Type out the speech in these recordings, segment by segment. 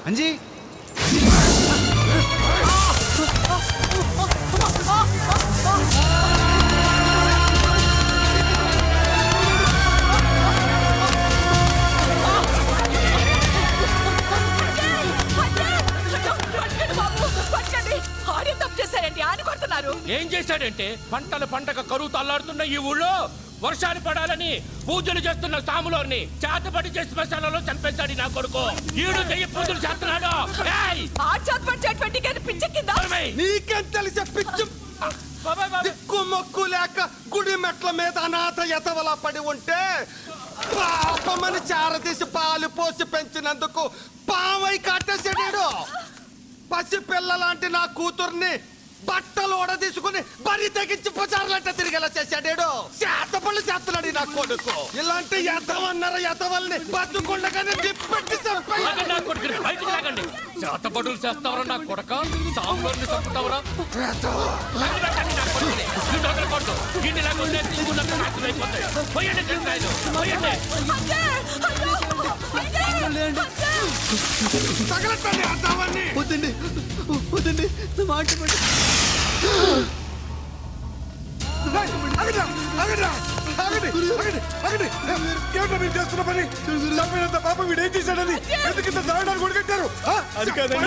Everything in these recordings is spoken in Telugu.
అంజీ ఏం చేశాడంటే పంటల పంటక కరువు తల్లాడుతున్న ఈ ఊళ్ళో వర్షాలు పడాలని పూజలు చేస్తున్న సాములోని చేతపడి చేసి శ్మశానంలో చంపేశాడు నా కొడుకు. ఈడు దెయ్య పూజలు చేస్తున్నాడు. నీకేం తెలిసే పిచ్చు దిక్కు మొక్కు లేక గుడి మెట్ల మీద అనాథ ఎతవలా పడి ఉంటే పాపమని చారదీసి పాలు పోసి పెంచినందుకు పావై కట్టేసాడు. పసి పిల్లలాంటి నా కూతుర్ని బట్టలు ఓడ తీసుకుని బరి తెగించి పుచారులంటే తిరిగేలా చేశాడు. చేతపళ్ళు చేస్తున్నాడు నా కొడుకు. ఇలాంటి ఎతవన్నర ఎతవల్ని బతుకుండగానే నిప్పెట్టి చేతపడులు చేస్తావరా నా కొడక. సాంబార్ని చంపుతావరా. తగలటండి అతవన్ని. వద్దండి వద్దండి మాట చేస్తున్న పని చంపినంత పాపం వీడు ఏం చేశాడని ఎందుకింత దారుణాలు కొడుకెట్టారు? అది కాదండి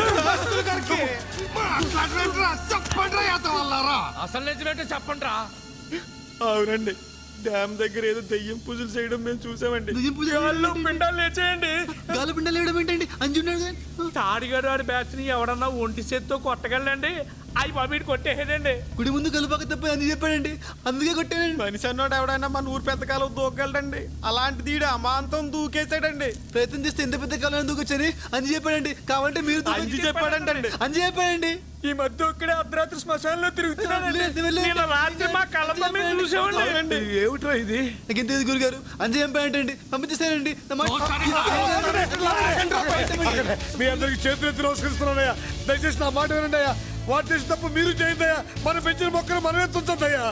అసలు నిజమేంటో చెప్పండి రా. అవునండి, డ్యామ్ దగ్గర ఏదో దెయ్యం పూజలు చేయడం మేము చూసామండి. పిండాలు లేచేయండి. గాలి పిండాలు వేయడం ఏంటండి? అంజున్నాడు తాడిగాడు వాడి బ్యాచ్ ని ఎవడన్నా ఒంటి చేత్తో కొట్టగలండి. అవి బాబీ కొట్టేసేదండి. గుడి ముందు కలుపక తప్ప అని చెప్పాడండి, అందుకే కొట్టానండి. మనిషి అన్నాడు ఎవడైనా మన ఊరు పెద్ద కాలం దూకగలడండి. అలాంటిది ఈడు అమాంతం దూకేసాడండి. ప్రయత్నం చేస్తే ఎంత పెద్ద కాలం ఎందుకు వచ్చని అని చెప్పాడండి. కావాలంటే మీరు అంజి చెప్పాడంటండి. అని చెప్పాడండి. ఈ మధ్య ఒక్కడే అర్ధరాత్రి శ్మశానంలో తిరుగుతున్నాడండి. రాత్రి మా కళ్ళతో మేము చూసామండి. ఏమిట్రా ఇది? నాకేం తెలియదు గురుగారు. అంజి చెప్పాడంటండి, పంపించేసానండి. మీ అందరికి చేతులు ఎత్తి నమస్కరిస్తున్నానయ్యా. దయచేసి నా మాట వినండి అయ్యా. వాటి చేసిన తప్ప మీరు చేయండియా. మన పెంచిన మొక్కలు మనమే తుంచద్దయ్యా.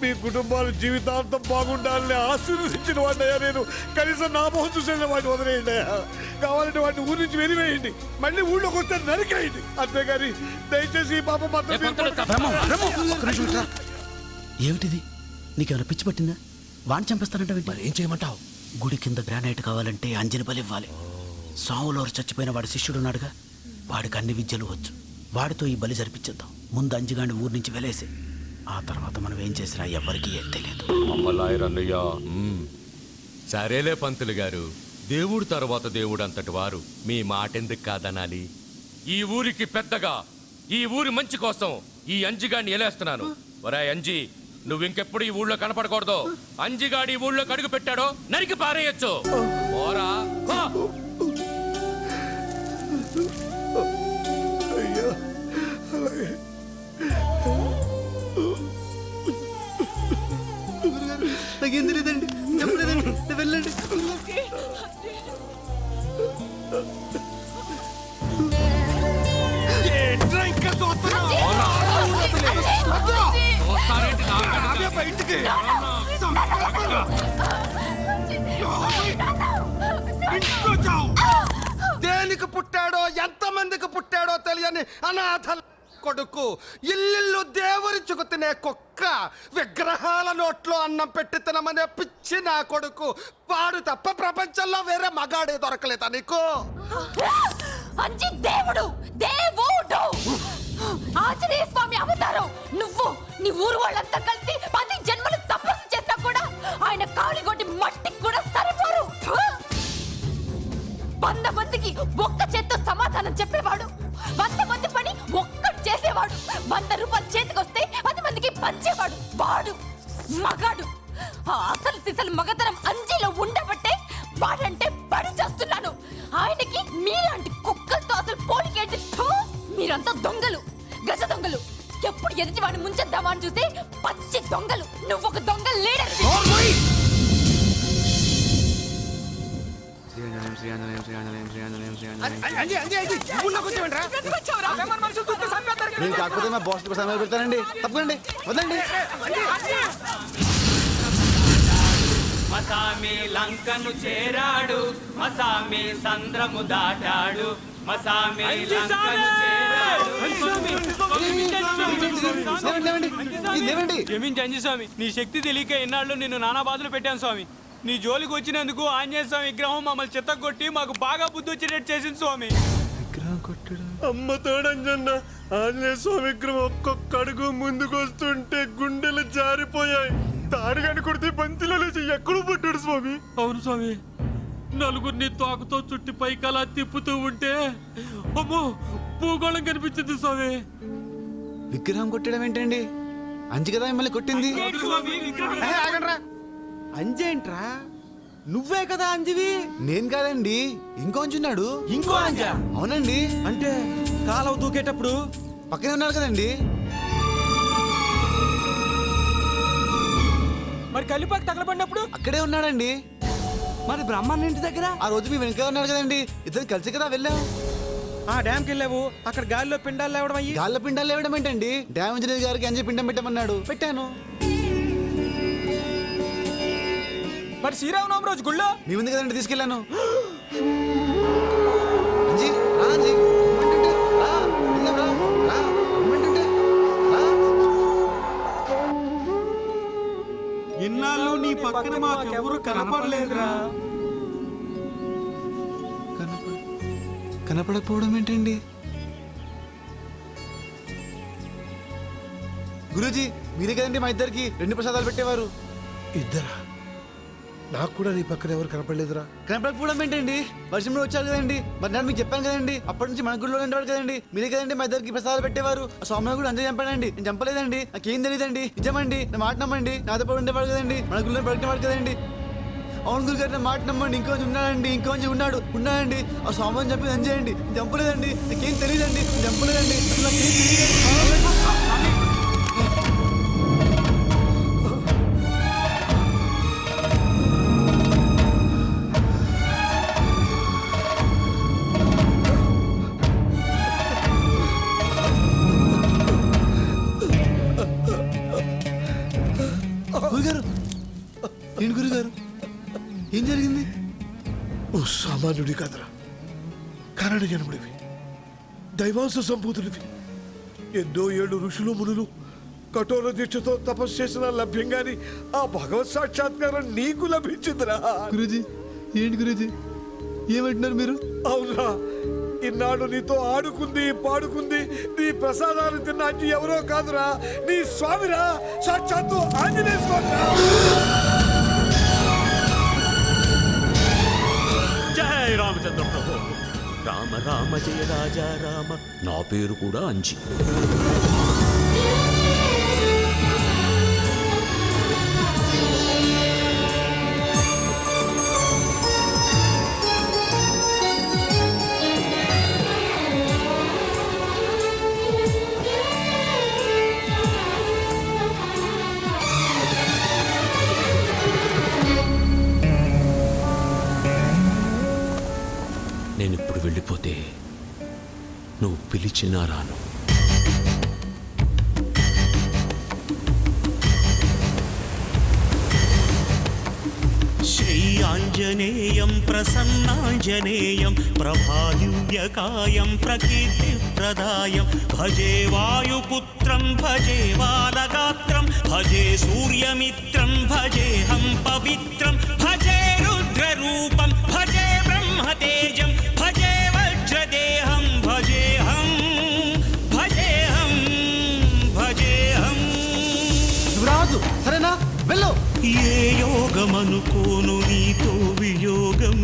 మీ కుటుంబాలు జీవితాంతం బాగుండాలని ఆశీర్వదించిన వాడినయ్యా నేను. కనీసం నా మొహం చూసిన వాటిని వదిలేయండి అయ్యా. కావాలంటే వాటిని ఊరి నుంచి వెలివేయండి, మళ్ళీ ఊళ్ళోకి వస్తే నరికేయండి. అంతేగాని దయచేసి ఈ పాప మాత్రం ఏమిటిది? నీకేమైనా పిచ్చి పట్టిందా? వాణ్ణి చంపేస్తానంటే ఏం చేయమంటావు? గుడి కింద గ్రానైట్ కావాలంటే అంజని బలి ఇవ్వాలి. సాములోరు చచ్చిపోయిన వాడి శిష్యుడు ఉన్నాడుగా, వాడికి అన్ని విద్యలు వచ్చు. వాడితో ఈ బలి జరిపించేద్దాం. ముందు అంజిగాని ఊరి నుంచి వెలేసి ఆ తర్వాత మనం ఏం చేసినా ఎవరికి ఏం తెలియదు. అమ్మలాయరన్నయ్య. సరేలే పంతులు గారు, దేవుడు తర్వాత దేవుడు అంతటి వారు. మీ మాటెందుకు కాదనాలి? ఈ ఊరికి పెద్దగా, ఈ ఊరి మంచి కోసం ఈ అంజిగాడిని ఎలేస్తున్నాను. ఒరేయ్ అంజి, నువ్వు ఇంకెప్పుడు ఈ ఊళ్ళో కనపడకూడదు. అంజిగాడి ఈ ఊళ్ళోకి అడుగు పెట్టాడో నరికి పారేయచ్చు. ఓరా నాకేం తెలియదండి, చెప్పలేదండి. వెళ్ళండి. దేనికి పుట్టాడో ఎంతమందికి పుట్టాడో తెలియని అనాథ కొడుకు, ఇల్లు దేవురిచుకు తినే కుక్క, విగ్రహాల నోట్లో అన్నం పెట్టి తినమనే పిచ్చి నా కొడుకు. వాడు తప్ప ప్రపంచంలో వేరే మగాడే దొరకలేదా నీకు? అంజి దేవుడు, దేవుడు, ఆంజనేయ స్వామి అవతారం. నువ్వు నీ ఊరు వాళ్ళంతా కలిసి 10 జన్మలు తపస్సు చేసినా కూడా ఆయన కాలిగొట్టి మట్టికి కూడా సరిపోరు. 100 మందికి ఒక్క చేత్తో సమాధానం చెప్పేవాడు, 100 మంది పని ఒక్కడు చేసేవాడు, 100 రూపాయలు చేతికొస్తే 10 మందికి పంచేవాడు. వాడు మగాడు. ఆ అసలు సిసలు మగతనం అంజీలో ఉండబట్టే వాడంటే పడి చేస్తున్నాను. ఆయనకి మీలాంటి కుక్కలతో అసలు పోలికేంటి? మీరంతా దొంగలు, గజ దొంగలు. ఎప్పుడు ఎదుటి వాడిని ముంచేద్దామా అని చూస్తే పచ్చి దొంగలు. నువ్వు ఒక దొంగ లీడర్. నేను కాకపోతే మా బాస్ సమయం పెడతానండి. తప్పకండి, వదండి. మసామి లంకను చేరాడు మసామి సంద్రము దాటాడు మసామి లంకను చేరాడు క్షమించండి స్వామి, నీ శక్తి తెలియక ఎన్నాళ్ళు నిన్ను నానా బాధలు పెట్టాను స్వామి. నీ జోలికి వచ్చినందుకు ఆంజనేయ స్వామి విగ్రహం మమ్మల్ని చిత్తగొట్టి మాకు బాగా బుద్ధి వచ్చేటట్టు చేసింది స్వామి. అమ్మ తోడంజన్న ఆంజనేయ స్వామి విగ్రహం ఒక్కొక్క అడుగు ముందుకు వస్తుంటే గుండెలు జారిపోయాయి. తాడుగాని కొడితే బంతిలో లేచి ఎక్కడో పట్టాడు స్వామి. అవును స్వామి, నలుగురిని తోకతో చుట్టి పైకలా తిప్పుతూ ఉంటే అమ్మో భూగోళం కనిపించింది స్వామి. విగ్రహం కొట్టడం ఏంటండి? అంజి కదా మిమ్మల్ని కొట్టింది. అంజేంట్రా? నువ్వే కదా అంజివి. నేను కాదండి, ఇంకో అంచున్నాడు. ఇంకో అంజా? అవునండి. అంటే కాలువ దూకేటప్పుడు పక్కనే ఉన్నాడు కదండి. మరి కలిపాక తగలబడినప్పుడు అక్కడే ఉన్నాడండి. మరి బ్రహ్మన్న ఇంటి దగ్గర ఆ రోజు మీ వెనక ఉన్నాడు కదండి. ఇద్దరు కలిసి కదా వెళ్ళాం. ఆ డ్యామ్కి వెళ్ళావు, అక్కడ గాలిలో పిండాలు లేవడం అయ్యి. గాళ్ళ పిండాలు లేవడం ఏంటండి? డ్యామ్ ఇంజనీర్ గారికి అంజి పిండం పెట్టమన్నాడు, పెట్టాను. మరి శ్రీరామనవమి రోజు గుళ్ళో మీ ముందు కదండి తీసుకెళ్ళాను. అంజి రా, అంజి రమ్మంటుంటే రా, వెళ్దాం రా, రా, రమ్మంటుంటే రా. ఇన్నాళ్ళు నీ పక్కన మాకెవరు కనపడలేదురా. కనపడకపోవడం ఏంటండి? గురూజీ, మీరే కదండి మా ఇద్దరికి 2 ప్రసాదాలు పెట్టేవారు. ఇద్దరా? నాకు కూడా నీ పక్కన ఎవరు కనపడలేదురా. కనపడకపోవడం ఏంటండి? వర్షంలో వచ్చారు కదండి. మరి నేను మీకు చెప్పాను కదండి, అప్పటి నుంచి మన గుడిలో ఉండేవాడు కదండి. మీరే కదండి మా ఇద్దరికి ప్రసాదాలు పెట్టేవారు. ఆ స్వామి కూడా అంజయ్ చంపాడండి. నేను చంపలేదండి, నాకేం తెలియదండి. నిజమండి, నా మాట నమ్మండి. నాతో పాటు ఉండేవాడు కదండి, మన గుడిలో పడినవాడు కదండి. అవును గురుగారు, నా మాట నమ్మండి. ఇంకొంచెం ఉన్నాడండి, ఇంకొంచెం ఉన్నాడండి. ఆ స్వామిని చంపి అంజేయండి. నేను చంపలేదండి, నాకేం తెలియదండి. నేను చంపలేదండి, నాకేం తెలియదండి. గురుగారు, ఏంటి గురుగారు, ఏం జరిగింది? ఓ సామాన్యుడి కాదురా, కారణ జన్ముడివి, దైవాంశ సంభూతుడివి. ఎన్నో ఏళ్ళు ఋషులు మునులు కఠోర దీక్షతో తపస్సు చేసిన లభ్యం గాని ఆ భగవత్ సాక్షాత్కారం నీకు లభించిందిరా. గురూజీ, ఏంటి గురూజీ ఏమంటున్నారు మీరు? అవునా, ఇన్నాడు నీతో ఆడుకుంది పాడుకుంది నీ ప్రసాదాలు తిన్న అంజి ఎవరో కాదురా, నీ స్వామిరా, సాక్షాత్తు ఆంజనేయ స్వామిరా. జయ రామచంద్ర ప్రభు. రామ రామ జయ రాజా రామ. నా పేరు కూడా అంజి. నేనిప్పుడు వెళ్ళిపోతే నువ్వు పిలిచినా రాను. శ్రీ ఆంజనేయం ప్రసన్నాంజనేయం ప్రభాదివ్యకాయం ప్రకీర్తిప్రదాయం భజే వాయుపుత్రం భజే బాలగాత్రం భజే సూర్యమిత్రం భజేహం పవిత్రం భజే రుద్రరూపం భజే బ్రహ్మతేజం భజే వజ్రదేహం భజేహం భజేహం భజేహం. రాజు సరేనా, వెళ్ళు. ఏ యోగమనుకోను నీతో వియోగం,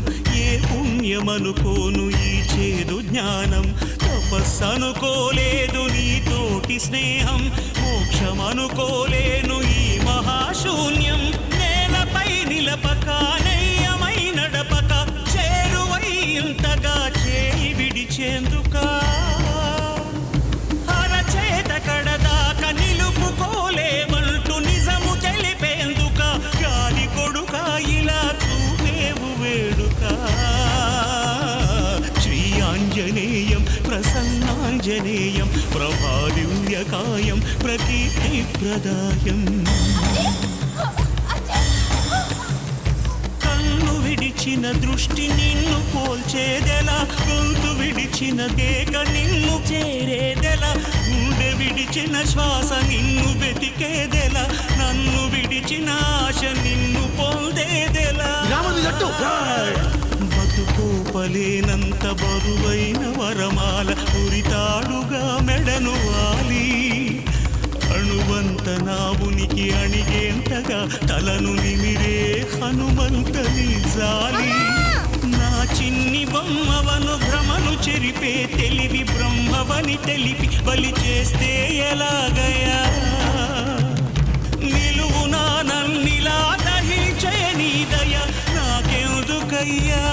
ఏ పుణ్యమనుకోను ఈ చేదు జ్ఞానం, తపస్సనుకోలేదు నీతోటి స్నేహం, మోక్షమనుకోలేను ఈ మహాశూన్యం. నేలపై నిలపక నెయ్యమై నడపక చేరువై ఇంతగా చేయి విడిచేందుకా, అరచేత కడదాక నిలుపుకోలేమంటూ నిజము తెలిపేందుక, గాలి కొడుక ఇలా చూపేవు వేడుక. శ్రీ ఆంజనేయం ప్రసన్నాంజనేయం ప్రభాదివ్యకాయం ప్రకీర్తిప్రదాయం. విడిచిన దృష్టి నిన్ను పోల్చేదెలా గొంతు విడిచిన కేక నిన్ను చేరేదెలా గుండె విడిచిన శ్వాస నిన్ను వెతికేదెలా నన్ను విడిచిన ఆశ నిన్ను పొందేదెలా బతుకోపలేనంత బరువైన వరమాల ఉరితాడుగా మెడను వాలి అణువంత నా ఉనికి అణిగేంతగా తలను నిమిరే హనుమంతని జాలి నా చిన్ని బొమ్మవను భ్రమను చెరిపే తెలివి బ్రహ్మవని తెలిపి బలి చేస్తే ఎలాగయా నిలువునా నన్నిలా దహించే నీ దయ నాకెందుకయ్యా